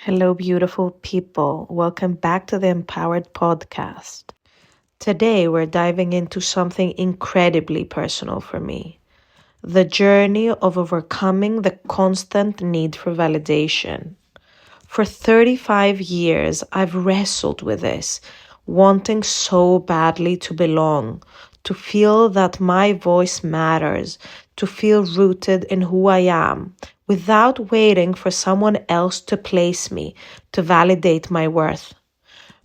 Hello, beautiful people. Welcome back to the EmpowHERed podcast. Today, we're diving into something incredibly personal for me, the journey of overcoming the constant need for validation. For 35 years, I've wrestled with this, wanting so badly to belong, to feel that my voice matters, to feel rooted in who I am, without waiting for someone else to place me, to validate my worth.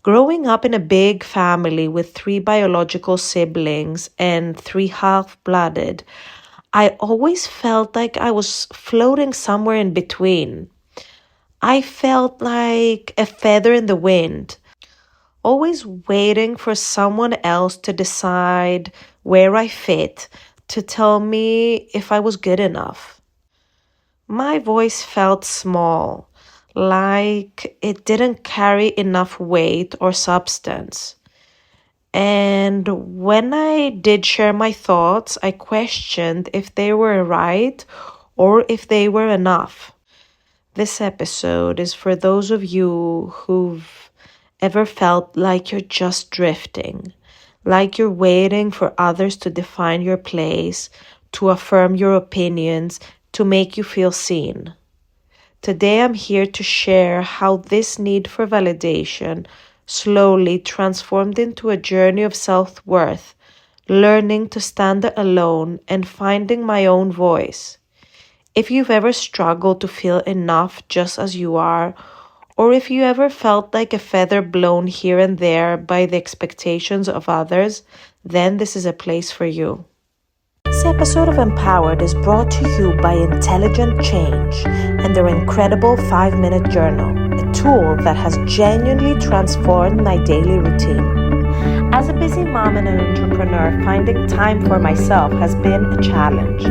Growing up in a big family with three biological siblings and three half-blooded, I always felt like I was floating somewhere in between. I felt like a feather in the wind, always waiting for someone else to decide where I fit, to tell me if I was good enough. My voice felt small, like it didn't carry enough weight or substance. And when I did share my thoughts, I questioned if they were right or if they were enough. This episode is for those of you who've ever felt like you're just drifting, like you're waiting for others to define your place, to affirm your opinions, to make you feel seen. Today I'm here to share how this need for validation slowly transformed into a journey of self-worth, learning to stand alone and finding my own voice. If you've ever struggled to feel enough just as you are, or if you ever felt like a feather blown here and there by the expectations of others, then this is a place for you. This episode of EmpowHERed is brought to you by Intelligent Change and their incredible 5-minute journal, a tool that has genuinely transformed my daily routine. As a busy mom and an entrepreneur, finding time for myself has been a challenge.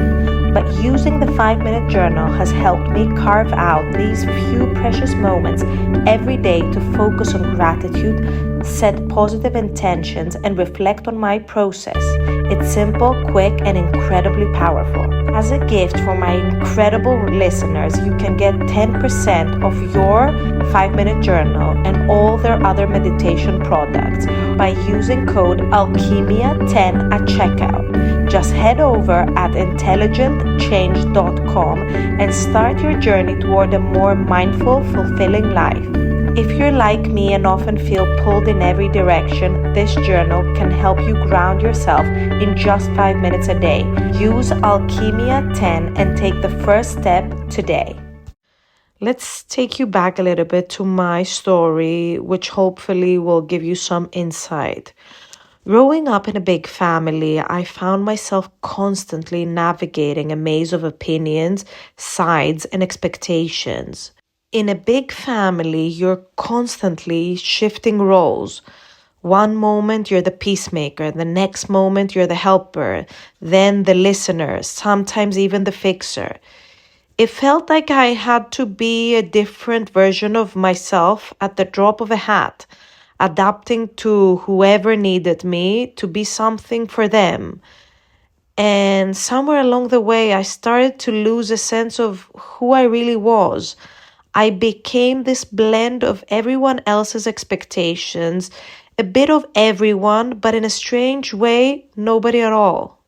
But using the 5-minute journal has helped me carve out these few precious moments every day to focus on gratitude, set positive intentions, and reflect on my process. It's simple, quick, and incredibly powerful. As a gift for my incredible listeners, you can get 10% of your 5-minute journal and all their other meditation products by using code ALCHEMIA10 at checkout. Just head over at intelligentchange.com and start your journey toward a more mindful, fulfilling life. If you're like me and often feel pulled in every direction, this journal can help you ground yourself in just 5 minutes a day. Use Alchemia 10 and take the first step today. Let's take you back a little bit to my story, which hopefully will give you some insight. Growing up in a big family, I found myself constantly navigating a maze of opinions, sides, and expectations. In a big family, you're constantly shifting roles. One moment you're the peacemaker, the next moment you're the helper, then the listener, sometimes even the fixer. It felt like I had to be a different version of myself at the drop of a hat, adapting to whoever needed me to be something for them. And somewhere along the way, I started to lose a sense of who I really was. I became this blend of everyone else's expectations, a bit of everyone, but in a strange way, nobody at all.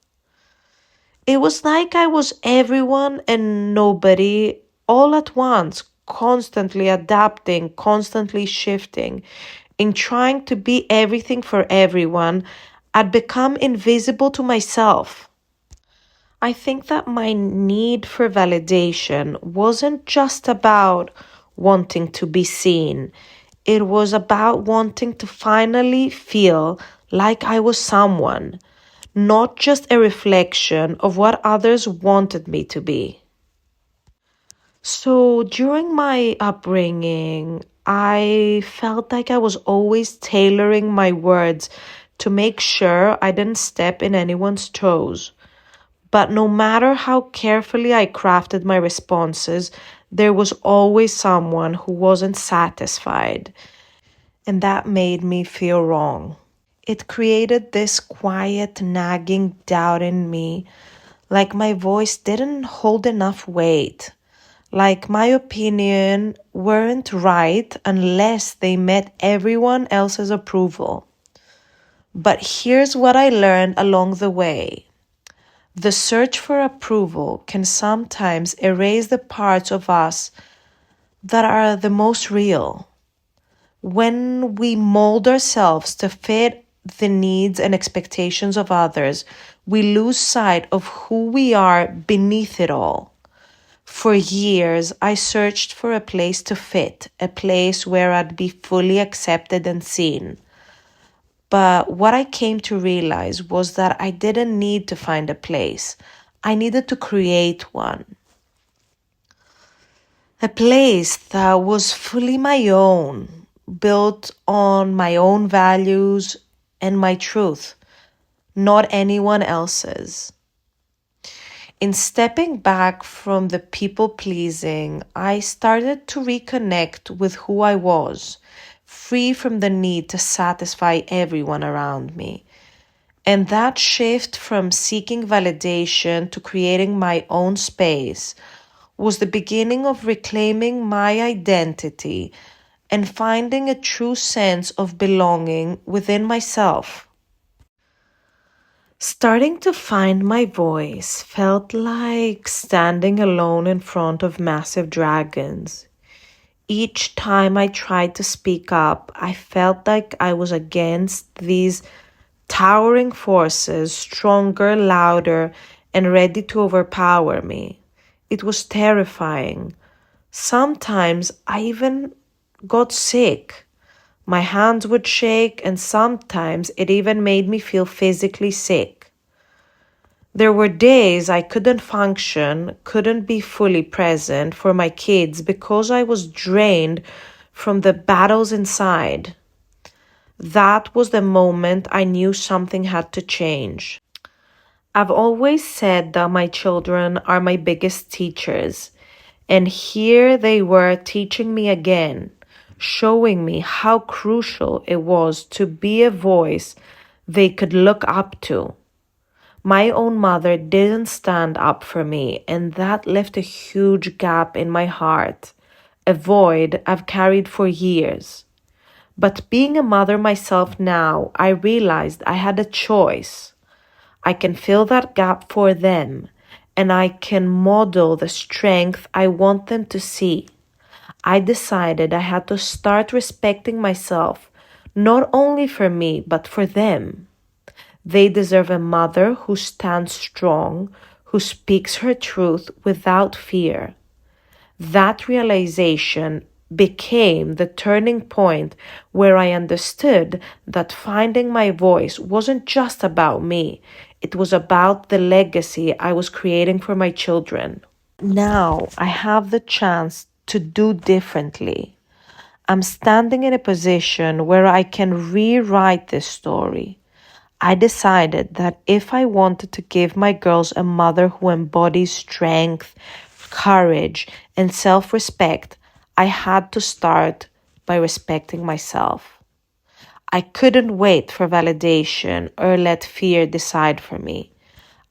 It was like I was everyone and nobody all at once, constantly adapting, constantly shifting. In trying to be everything for everyone, I'd become invisible to myself. I think that my need for validation wasn't just about wanting to be seen. It was about wanting to finally feel like I was someone, not just a reflection of what others wanted me to be. So during my upbringing, I felt like I was always tailoring my words to make sure I didn't step in anyone's toes. But no matter how carefully I crafted my responses, there was always someone who wasn't satisfied. And that made me feel wrong. It created this quiet, nagging doubt in me, like my voice didn't hold enough weight, Like my opinion weren't right unless they met everyone else's approval. But here's what I learned along the way. The search for approval can sometimes erase the parts of us that are the most real. When we mold ourselves to fit the needs and expectations of others, we lose sight of who we are beneath it all. For years, I searched for a place to fit, a place where I'd be fully accepted and seen. But what I came to realize was that I didn't need to find a place. I needed to create one. A place that was fully my own, built on my own values and my truth, not anyone else's. In stepping back from the people pleasing, I started to reconnect with who I was, free from the need to satisfy everyone around me. And that shift from seeking validation to creating my own space was the beginning of reclaiming my identity and finding a true sense of belonging within myself. Starting to find my voice felt like standing alone in front of massive dragons. Each time I tried to speak up, I felt like I was against these towering forces, stronger, louder, and ready to overpower me. It was terrifying. Sometimes I even got sick. My hands would shake, and sometimes it even made me feel physically sick. There were days I couldn't function, couldn't be fully present for my kids because I was drained from the battles inside. That was the moment I knew something had to change. I've always said that my children are my biggest teachers, and here they were teaching me again, showing me how crucial it was to be a voice they could look up to. My own mother didn't stand up for me, and that left a huge gap in my heart, a void I've carried for years. But being a mother myself now, I realized I had a choice. I can fill that gap for them, and I can model the strength I want them to see. I decided I had to start respecting myself, not only for me, but for them. They deserve a mother who stands strong, who speaks her truth without fear. That realization became the turning point where I understood that finding my voice wasn't just about me. It was about the legacy I was creating for my children. Now I have the chance to do differently. I'm standing in a position where I can rewrite this story. I decided that if I wanted to give my girls a mother who embodies strength, courage, and self-respect, I had to start by respecting myself. I couldn't wait for validation or let fear decide for me.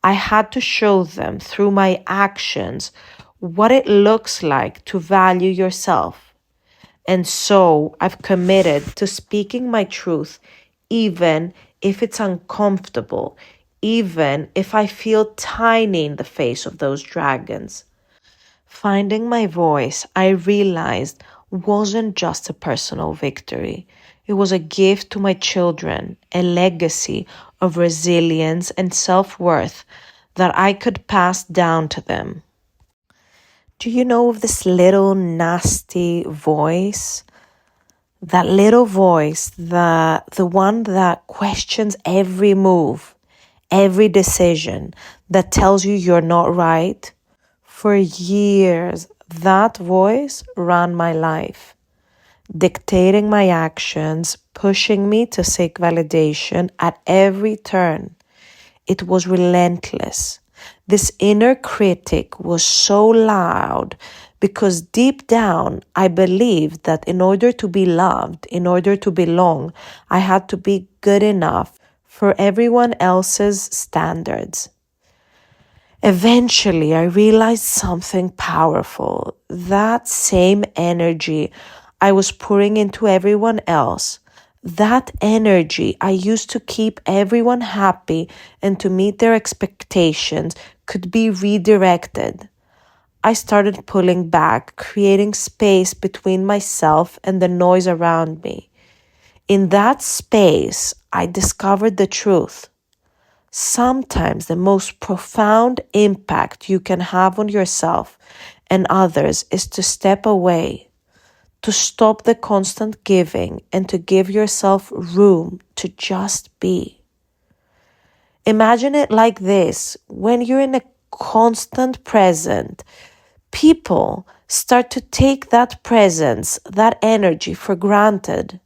I had to show them through my actions what it looks like to value yourself. And so I've committed to speaking my truth, even if it's uncomfortable, even if I feel tiny in the face of those dragons. Finding my voice, I realized, wasn't just a personal victory. It was a gift to my children, a legacy of resilience and self-worth that I could pass down to them. Do you know of this little nasty voice? That little voice, the one that questions every move, every decision, that tells you you're not right. For years, that voice ran my life, dictating my actions, pushing me to seek validation at every turn. It was relentless. This inner critic was so loud because deep down, I believed that in order to be loved, in order to belong, I had to be good enough for everyone else's standards. Eventually, I realized something powerful. that same energy I was pouring into everyone else, that energy I used to keep everyone happy and to meet their expectations, could be redirected. I started pulling back, creating space between myself and the noise around me. In that space, I discovered the truth. Sometimes the most profound impact you can have on yourself and others is to step away, to stop the constant giving and to give yourself room to just be. Imagine it like this: when you're in a constant present, people start to take that presence, that energy for granted.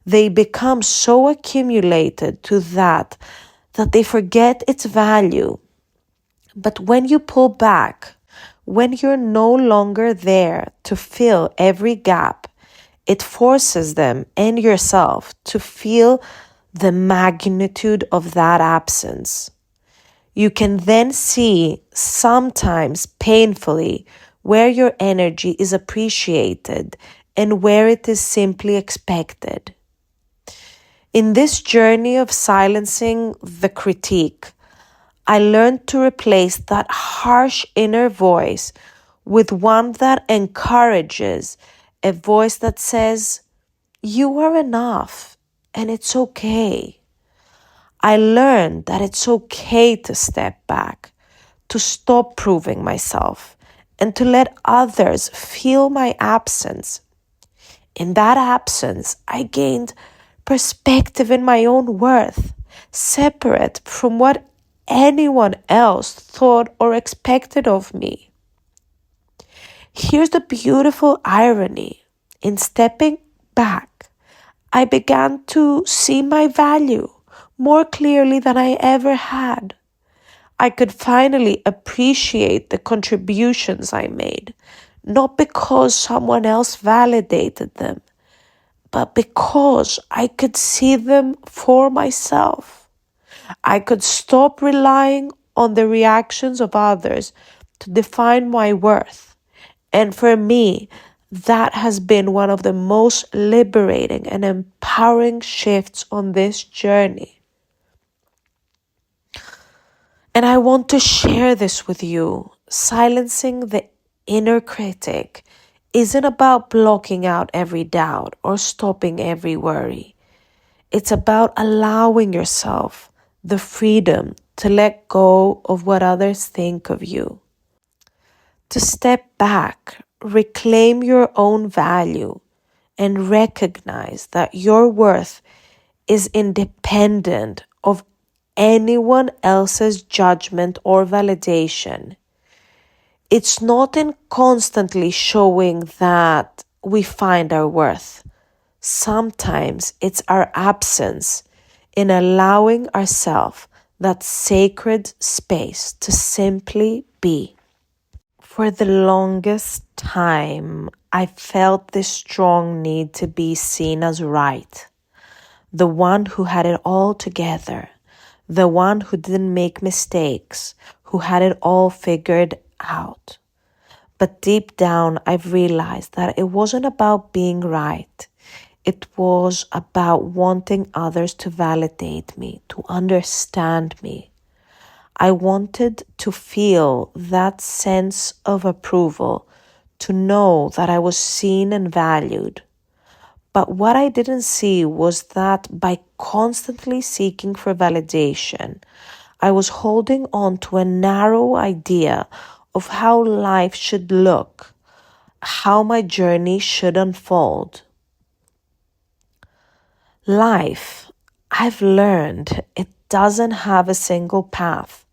They become so accumulated to that they forget its value. But when you pull back, when you're no longer there to fill every gap, it forces them and yourself to feel the magnitude of that absence. You can then see, sometimes painfully, where your energy is appreciated and where it is simply expected. In this journey of silencing the critique, I learned to replace that harsh inner voice with one that encourages, a voice that says, "You are enough and it's okay." I learned that it's okay to step back, to stop proving myself, and to let others feel my absence. In that absence, I gained perspective in my own worth, separate from what anyone else thought or expected of me. Here's the beautiful irony. In stepping back, I began to see my value more clearly than I ever had. I could finally appreciate the contributions I made, not because someone else validated them, but because I could see them for myself. I could stop relying on the reactions of others to define my worth. And for me, that has been one of the most liberating and empowering shifts on this journey. And I want to share this with you. Silencing the inner critic isn't about blocking out every doubt or stopping every worry. It's about allowing yourself the freedom to let go of what others think of you. To step back, reclaim your own value, and recognize that your worth is independent of anyone else's judgment or validation. It's not in constantly showing that we find our worth. Sometimes it's our absence in allowing ourselves that sacred space to simply be. For the longest time, I felt this strong need to be seen as right, the one who had it all together, the one who didn't make mistakes, who had it all figured out. But deep down, I've realized that it wasn't about being right. It was about wanting others to validate me, to understand me. I wanted to feel that sense of approval, to know that I was seen and valued. But what I didn't see was that by constantly seeking for validation, I was holding on to a narrow idea of how life should look, how my journey should unfold. Life, I've learned, it doesn't have a single path,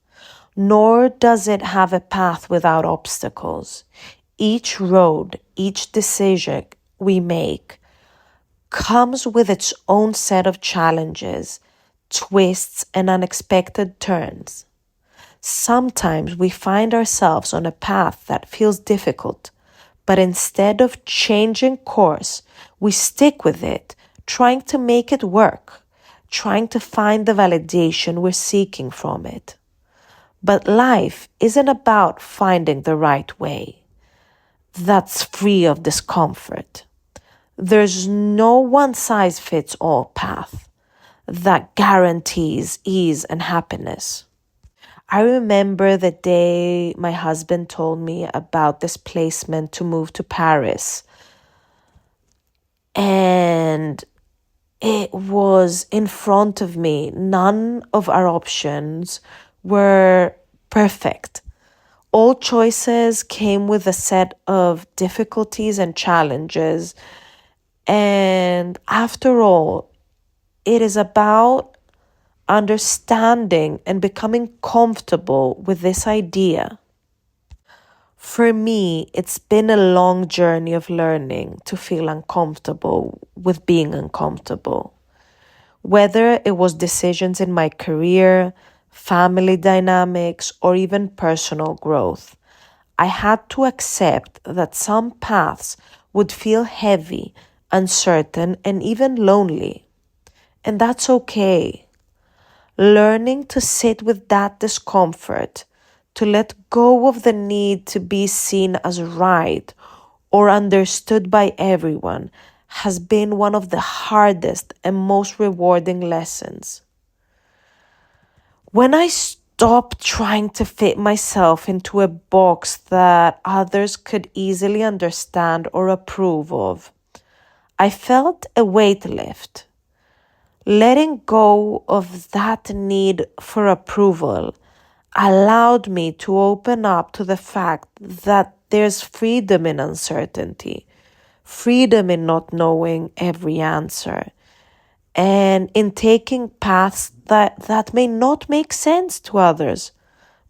nor does it have a path without obstacles. Each road, each decision we make comes with its own set of challenges, twists, and unexpected turns. Sometimes we find ourselves on a path that feels difficult, but instead of changing course, we stick with it, trying to make it work, trying to find the validation we're seeking from it. But life isn't about finding the right way. that's free of discomfort. There's no one-size-fits-all path that guarantees ease and happiness. I remember the day my husband told me about this placement to move to Paris. And it was in front of me. None of our options were perfect. All choices came with a set of difficulties and challenges. And after all, it is about understanding and becoming comfortable with this idea. For me, it's been a long journey of learning to feel uncomfortable with being uncomfortable. Whether it was decisions in my career, family dynamics, or even personal growth, I had to accept that some paths would feel heavy, uncertain, and even lonely. And that's okay. Learning to sit with that discomfort, to let go of the need to be seen as right or understood by everyone, has been one of the hardest and most rewarding lessons. When I stopped trying to fit myself into a box that others could easily understand or approve of, I felt a weight lift. Letting go of that need for approval allowed me to open up to the fact that there's freedom in uncertainty, freedom in not knowing every answer, and in taking paths that may not make sense to others,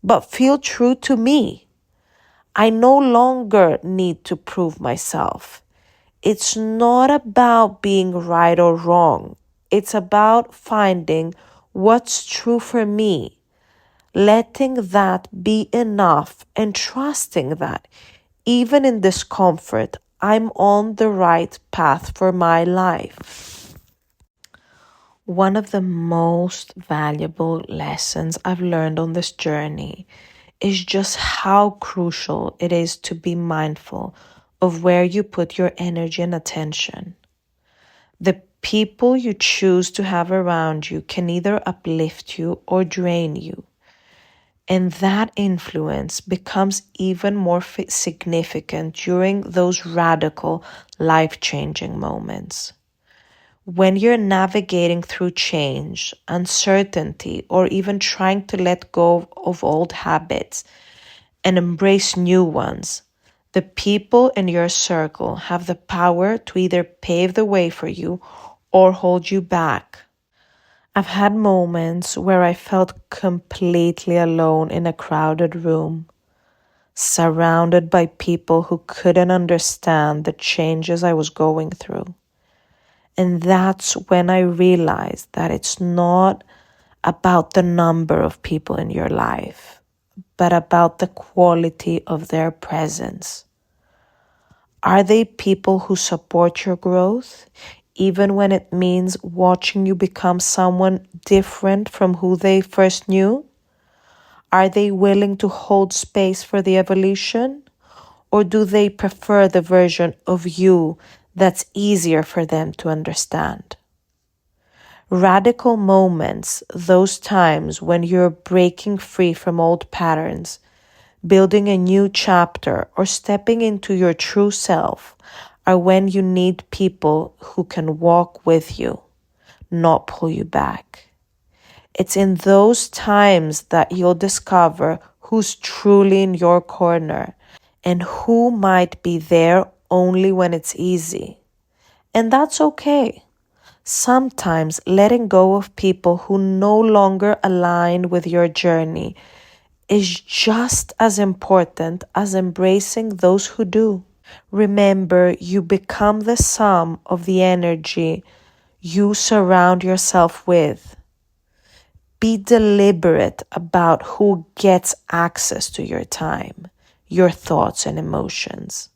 but feel true to me. I no longer need to prove myself. It's not about being right or wrong. It's about finding what's true for me, letting that be enough and trusting that, even in discomfort, I'm on the right path for my life. One of the most valuable lessons I've learned on this journey is just how crucial it is to be mindful of where you put your energy and attention. The people you choose to have around you can either uplift you or drain you. And that influence becomes even more significant during those radical, life-changing moments. When you're navigating through change, uncertainty, or even trying to let go of old habits and embrace new ones, the people in your circle have the power to either pave the way for you or hold you back. I've had moments where I felt completely alone in a crowded room, surrounded by people who couldn't understand the changes I was going through. And that's when I realized that it's not about the number of people in your life, but about the quality of their presence. Are they people who support your growth, even when it means watching you become someone different from who they first knew? Are they willing to hold space for the evolution? Or do they prefer the version of you that's easier for them to understand? Radical moments, those times when you're breaking free from old patterns, building a new chapter, or stepping into your true self, are when you need people who can walk with you, not pull you back. It's in those times that you'll discover who's truly in your corner and who might be there only when it's easy. And that's okay. Sometimes letting go of people who no longer align with your journey is just as important as embracing those who do. Remember, you become the sum of the energy you surround yourself with. Be deliberate about who gets access to your time, your thoughts and emotions.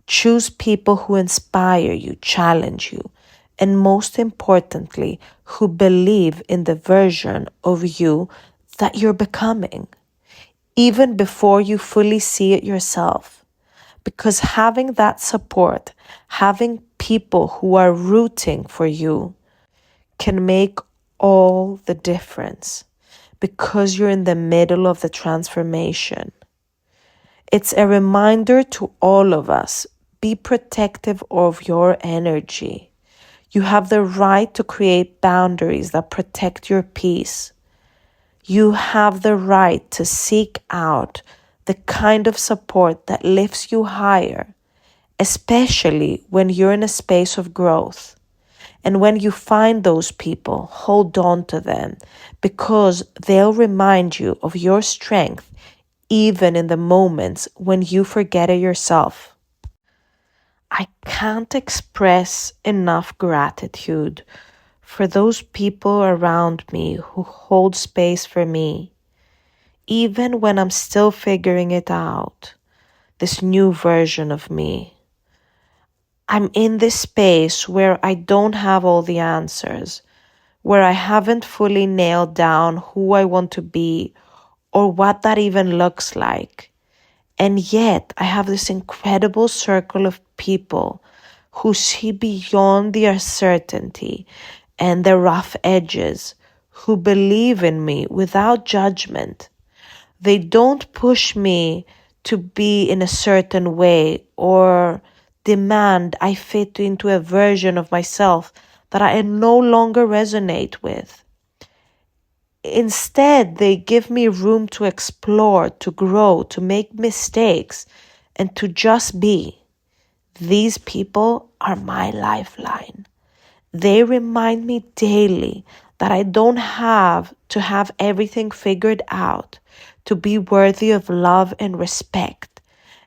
Choose people who inspire you, challenge you, and most importantly, who believe in the version of you that you're becoming, even before you fully see it yourself. Because having that support, having people who are rooting for you can make all the difference because you're in the middle of the transformation. It's a reminder to all of us, be protective of your energy. You have the right to create boundaries that protect your peace. You have the right to seek out the kind of support that lifts you higher, especially when you're in a space of growth. And when you find those people, hold on to them because they'll remind you of your strength even in the moments when you forget it yourself. I can't express enough gratitude for those people around me who hold space for me, even when I'm still figuring it out, this new version of me. I'm in this space where I don't have all the answers, where I haven't fully nailed down who I want to be or what that even looks like. And yet I have this incredible circle of people who see beyond the uncertainty and the rough edges, who believe in me without judgment. They don't push me to be in a certain way or demand I fit into a version of myself that I no longer resonate with. Instead, they give me room to explore, to grow, to make mistakes, and to just be. These people are my lifeline. They remind me daily that I don't have to have everything figured out to be worthy of love and respect.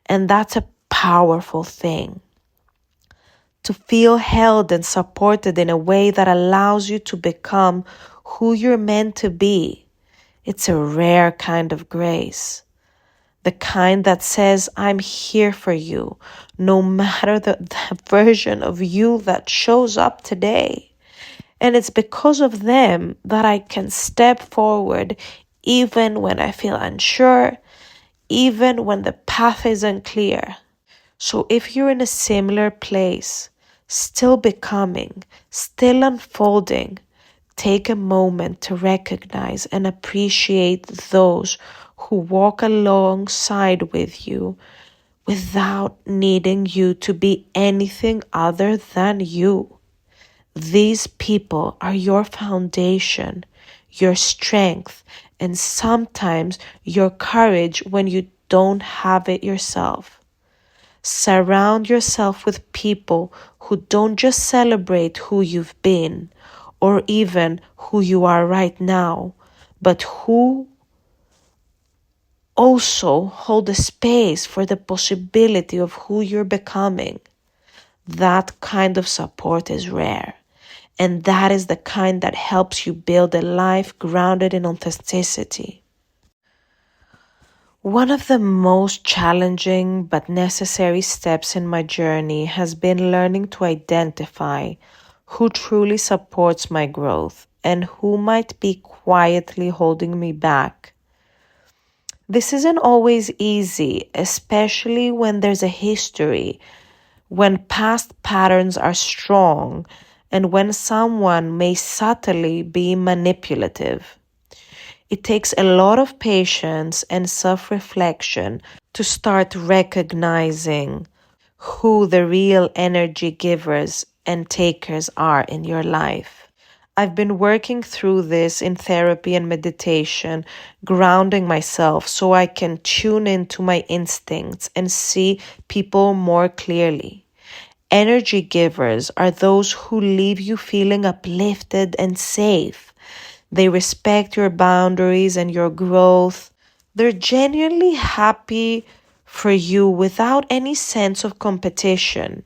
And that's a powerful thing. To feel held and supported in a way that allows you to become who you're meant to be. It's a rare kind of grace. The kind that says, I'm here for you, no matter the version of you that shows up today. And it's because of them that I can step forward even when I feel unsure, even when the path isn't clear. So if you're in a similar place, still becoming, still unfolding, take a moment to recognize and appreciate those who walk alongside with you without needing you to be anything other than you. These people are your foundation, your strength, and sometimes your courage when you don't have it yourself. Surround yourself with people who don't just celebrate who you've been or even who you are right now, but who also hold a space for the possibility of who you're becoming. That kind of support is rare. And that is the kind that helps you build a life grounded in authenticity. One of the most challenging but necessary steps in my journey has been learning to identify who truly supports my growth and who might be quietly holding me back. This isn't always easy, especially when there's a history, when past patterns are strong, and when someone may subtly be manipulative. It takes a lot of patience and self-reflection to start recognizing who the real energy givers and takers are in your life. I've been working through this in therapy and meditation, grounding myself so I can tune into my instincts and see people more clearly. Energy givers are those who leave you feeling uplifted and safe. They respect your boundaries and your growth. They're genuinely happy for you without any sense of competition.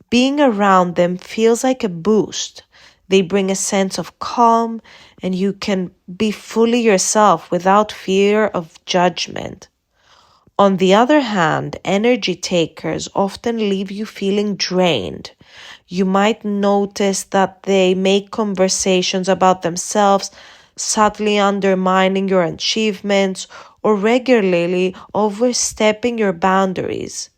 Being around them feels like a boost. They bring a sense of calm, and you can be fully yourself without fear of judgment. On the other hand, energy takers often leave you feeling drained. You might notice that they make conversations about themselves, subtly undermining your achievements or regularly overstepping your boundaries.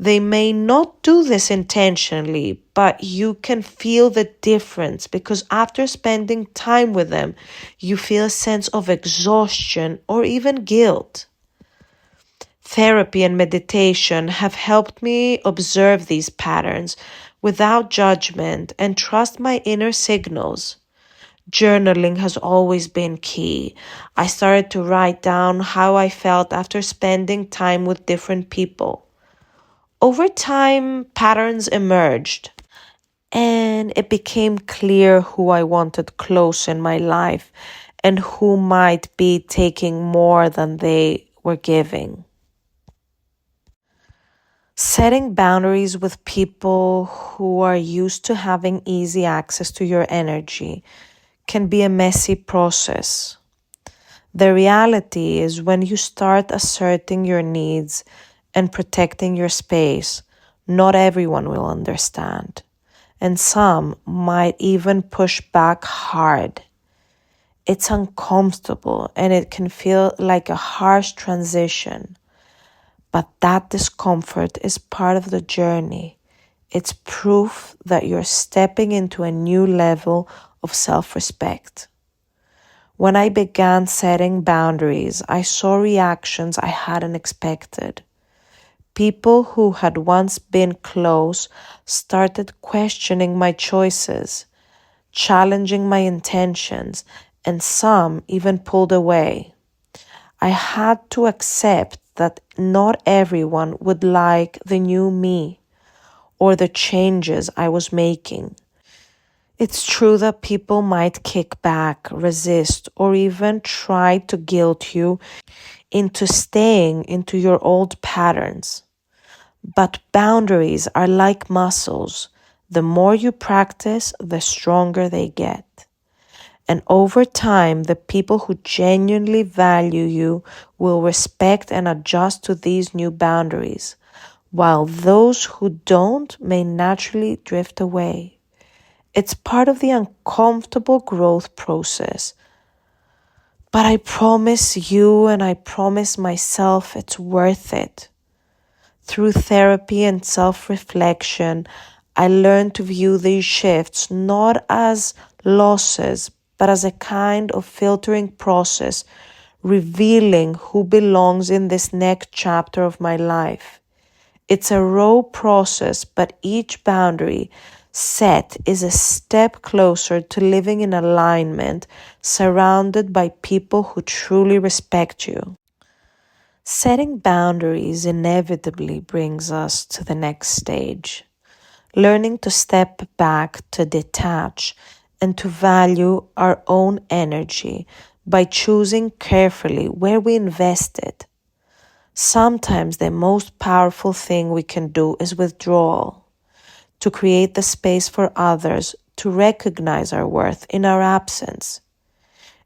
They may not do this intentionally, but you can feel the difference because after spending time with them, you feel a sense of exhaustion or even guilt. Therapy and meditation have helped me observe these patterns without judgment and trust my inner signals. Journaling has always been key. I started to write down how I felt after spending time with different people. Over time, patterns emerged, and it became clear who I wanted close in my life and who might be taking more than they were giving. Setting boundaries with people who are used to having easy access to your energy can be a messy process. The reality is when you start asserting your needs and protecting your space, not everyone will understand, and some might even push back hard. It's uncomfortable and it can feel like a harsh transition, but that discomfort is part of the journey. It's proof that you're stepping into a new level of self-respect. When I began setting boundaries, I saw reactions I hadn't expected. People who had once been close started questioning my choices, challenging my intentions, and some even pulled away. I had to accept that not everyone would like the new me or the changes I was making. It's true that people might kick back, resist, or even try to guilt you into staying into your old patterns. But boundaries are like muscles. The more you practice, the stronger they get. And over time, the people who genuinely value you will respect and adjust to these new boundaries, while those who don't may naturally drift away. It's part of the uncomfortable growth process. But I promise you and I promise myself it's worth it. Through therapy and self-reflection, I learned to view these shifts not as losses, but as a kind of filtering process, revealing who belongs in this next chapter of my life. It's a raw process, but each boundary set is a step closer to living in alignment, surrounded by people who truly respect you. Setting boundaries inevitably brings us to the next stage, learning to step back, to detach, and to value our own energy by choosing carefully where we invest it. Sometimes the most powerful thing we can do is withdrawal, to create the space for others to recognize our worth in our absence.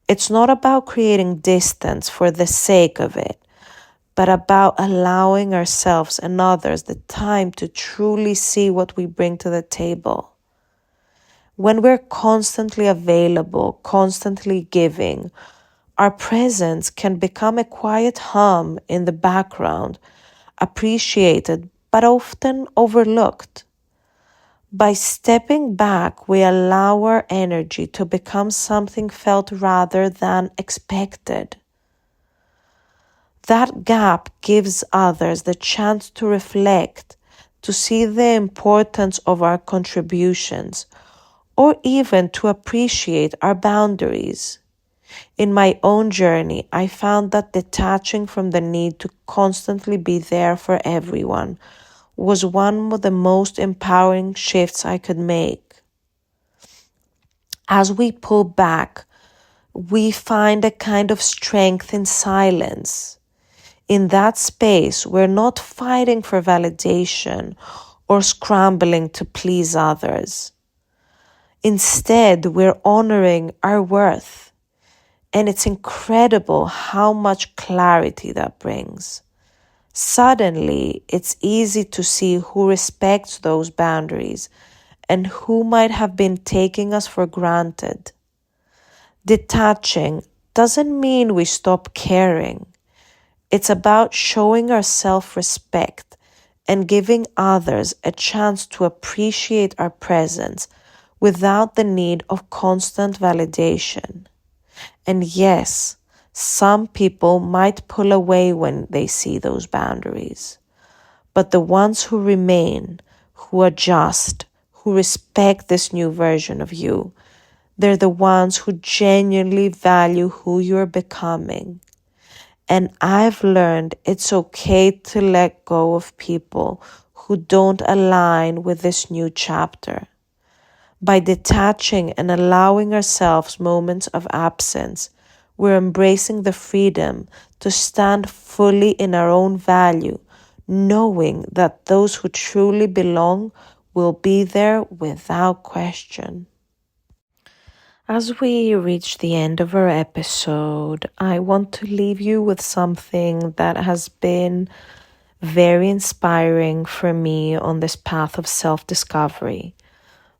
It's not about creating distance for the sake of it, but about allowing ourselves and others the time to truly see what we bring to the table. When we're constantly available, constantly giving, our presence can become a quiet hum in the background, appreciated but often overlooked. By stepping back, we allow our energy to become something felt rather than expected. That gap gives others the chance to reflect, to see the importance of our contributions, or even to appreciate our boundaries. In my own journey, I found that detaching from the need to constantly be there for everyone was one of the most empowering shifts I could make. As we pull back, we find a kind of strength in silence. In that space, we're not fighting for validation or scrambling to please others. Instead, we're honoring our worth. And it's incredible how much clarity that brings. Suddenly, it's easy to see who respects those boundaries and who might have been taking us for granted. Detaching doesn't mean we stop caring. It's about showing our self-respect and giving others a chance to appreciate our presence without the need of constant validation. And yes, some people might pull away when they see those boundaries. But the ones who remain, who adjust, who respect this new version of you, they're the ones who genuinely value who you're becoming. And I've learned it's okay to let go of people who don't align with this new chapter. By detaching and allowing ourselves moments of absence, we're embracing the freedom to stand fully in our own value, knowing that those who truly belong will be there without question. As we reach the end of our episode, I want to leave you with something that has been very inspiring for me on this path of self-discovery.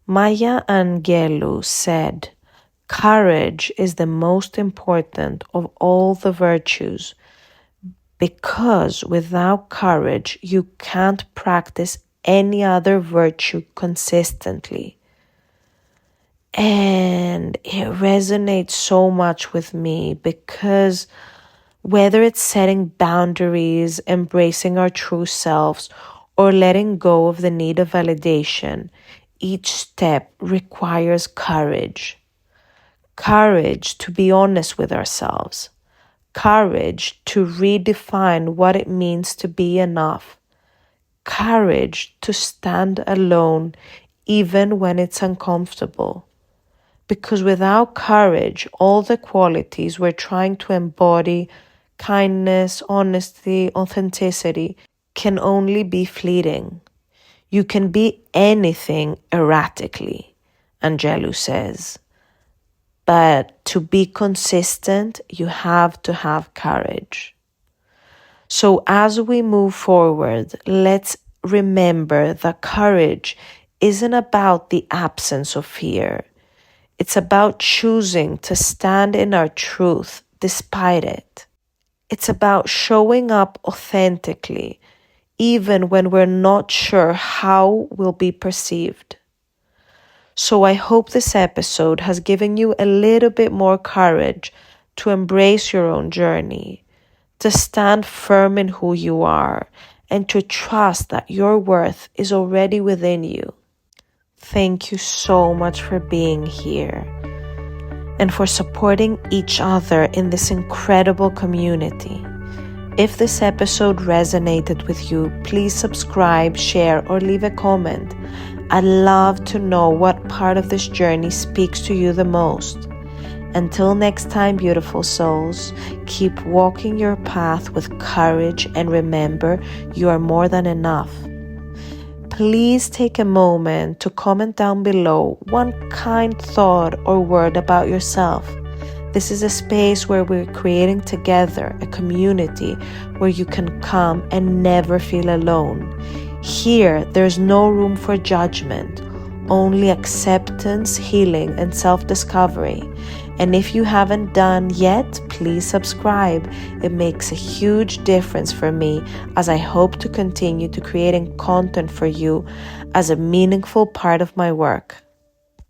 Maya Angelou said, "Courage is the most important of all the virtues, because without courage, you can't practice any other virtue consistently." And it resonates so much with me because whether it's setting boundaries, embracing our true selves, or letting go of the need of validation, each step requires courage. Courage to be honest with ourselves. Courage to redefine what it means to be enough. Courage to stand alone even when it's uncomfortable. Because without courage, all the qualities we're trying to embody, kindness, honesty, authenticity, can only be fleeting. You can be anything erratically, Angelou says. But to be consistent, you have to have courage. So as we move forward, let's remember that courage isn't about the absence of fear. It's about choosing to stand in our truth despite it. It's about showing up authentically, even when we're not sure how we'll be perceived. So I hope this episode has given you a little bit more courage to embrace your own journey, to stand firm in who you are, and to trust that your worth is already within you. Thank you so much for being here and for supporting each other in this incredible community. If this episode resonated with you, please subscribe, share, or leave a comment. I'd love to know what part of this journey speaks to you the most. Until next time, beautiful souls, keep walking your path with courage and remember you are more than enough. Please take a moment to comment down below one kind thought or word about yourself. This is a space where we're creating together a community where you can come and never feel alone. Here, there's no room for judgment, only acceptance, healing, and self-discovery. And if you haven't done yet, please subscribe. It makes a huge difference for me as I hope to continue to creating content for you as a meaningful part of my work.